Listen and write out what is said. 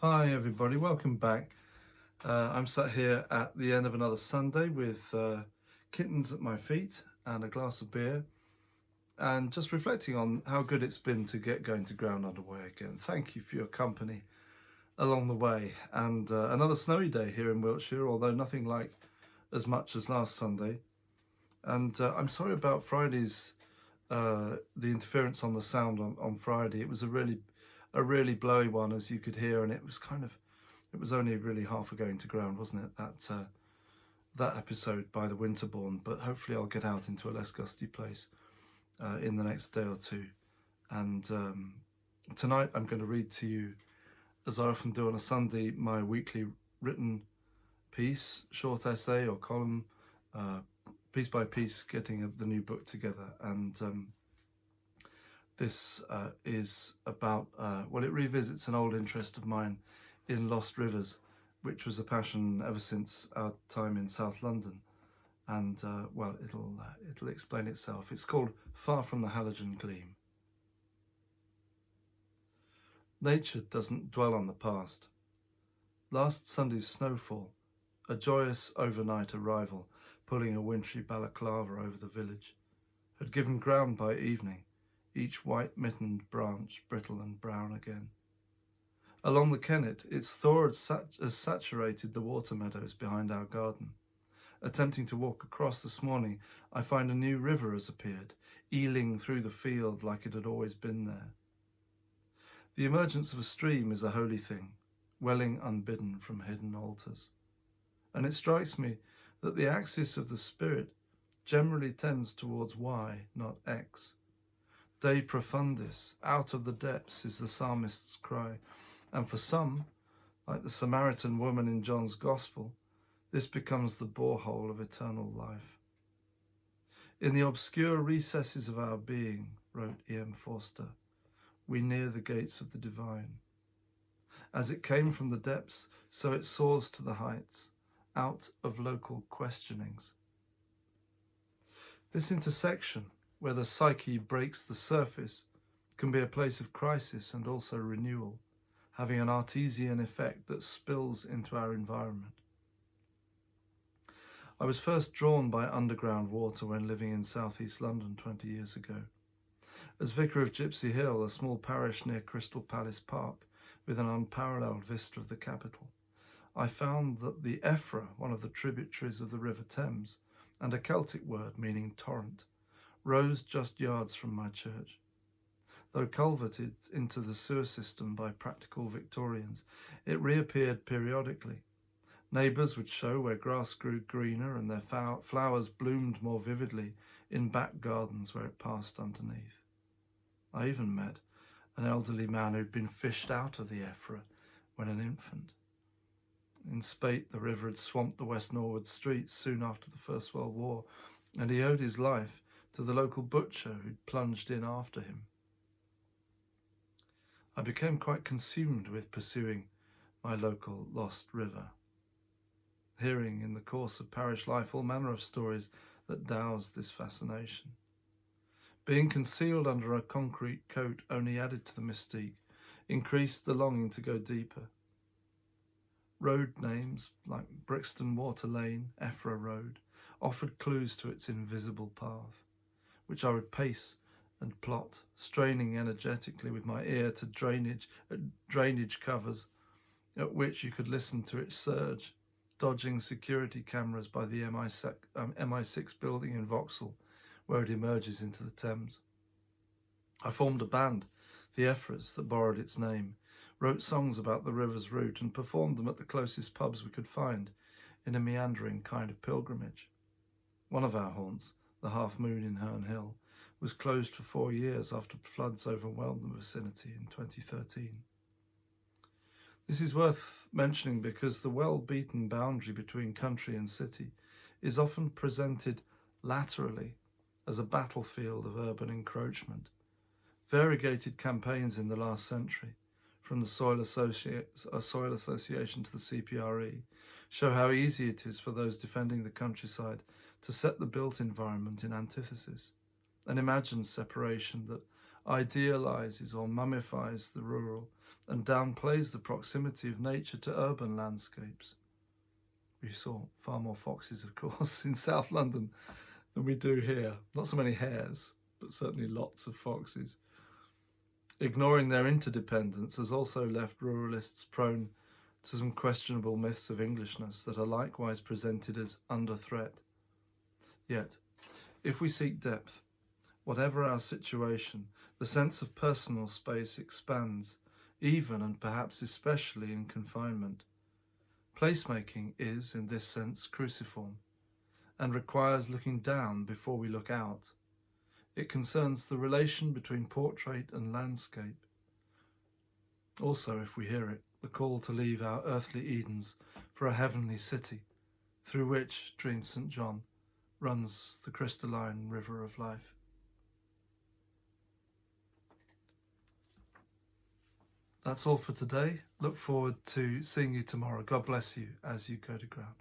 Hi everybody, welcome back. I'm sat here at the end of another Sunday with kittens at my feet and a glass of beer and just reflecting on how good it's been to get going to ground underway again. Thank you for your company along the way, and another snowy day here in Wiltshire, although nothing like as much as last Sunday. And I'm sorry about Friday's the interference on the sound on Friday. It was a really blowy one, as you could hear, and it was only really half a going to ground, wasn't it? That episode by the Winterbourne. But hopefully I'll get out into a less gusty place in the next day or two. And tonight I'm going to read to you, as I often do on a Sunday, my weekly written piece, short essay or column, piece by piece, getting the new book together. And this is about, it revisits an old interest of mine in lost rivers, which was a passion ever since our time in South London. And it'll explain itself. It's called Far from the Halogen Gleam. Nature doesn't dwell on the past. Last Sunday's snowfall, a joyous overnight arrival, pulling a wintry balaclava over the village, had given ground by evening, each white-mittened branch brittle and brown again. Along the Kennet, its thaw has saturated the water meadows behind our garden. Attempting to walk across this morning, I find a new river has appeared, eeling through the field like it had always been there. The emergence of a stream is a holy thing, welling unbidden from hidden altars. And it strikes me that the axis of the spirit generally tends towards Y, not X. De profundis, out of the depths, is the psalmist's cry, and for some, like the Samaritan woman in John's Gospel, this becomes the borehole of eternal life. In the obscure recesses of our being, wrote E.M. Forster, we near the gates of the divine. As it came from the depths, so it soars to the heights, out of local questionings. This intersection, where the psyche breaks the surface, can be a place of crisis and also renewal, having an artesian effect that spills into our environment. I was first drawn by underground water when living in southeast London 20 years ago. As vicar of Gypsy Hill, a small parish near Crystal Palace Park, with an unparalleled vista of the capital, I found that the Ephra, one of the tributaries of the River Thames, and a Celtic word meaning torrent, rose just yards from my church. Though culverted into the sewer system by practical Victorians, it reappeared periodically. Neighbours would show where grass grew greener and their flowers bloomed more vividly in back gardens where it passed underneath. I even met an elderly man who'd been fished out of the Ephra when an infant. In spate, the river had swamped the West Norwood streets soon after the First World War, and he owed his life to the local butcher who'd plunged in after him. I became quite consumed with pursuing my local lost river, hearing in the course of parish life all manner of stories that doused this fascination. Being concealed under a concrete coat only added to the mystique, increased the longing to go deeper. Road names like Brixton Water Lane, Ephra Road, offered clues to its invisible path, which I would pace and plot, straining energetically with my ear to drainage covers at which you could listen to it surge, dodging security cameras by the MI6 building in Vauxhall, where it emerges into the Thames. I formed a band, the Ephras, that borrowed its name, wrote songs about the river's route and performed them at the closest pubs we could find in a meandering kind of pilgrimage. One of our haunts, the Half Moon in Herne Hill, was closed for 4 years after floods overwhelmed the vicinity in 2013. This is worth mentioning because the well-beaten boundary between country and city is often presented laterally as a battlefield of urban encroachment. Variegated campaigns in the last century, from the Soil Association to the CPRE, show how easy it is for those defending the countryside to set the built environment in antithesis, an imagined separation that idealizes or mummifies the rural and downplays the proximity of nature to urban landscapes. We saw far more foxes, of course, in South London than we do here. Not so many hares, but certainly lots of foxes. Ignoring their interdependence has also left ruralists prone to some questionable myths of Englishness that are likewise presented as under threat. Yet, if we seek depth, whatever our situation, the sense of personal space expands, even and perhaps especially in confinement. Placemaking is, in this sense, cruciform, and requires looking down before we look out. It concerns the relation between portrait and landscape. Also, if we hear it, the call to leave our earthly Edens for a heavenly city, through which, dreams St. John, runs the crystalline river of life. That's all for today. Look forward to seeing you tomorrow. God bless you as you go to ground.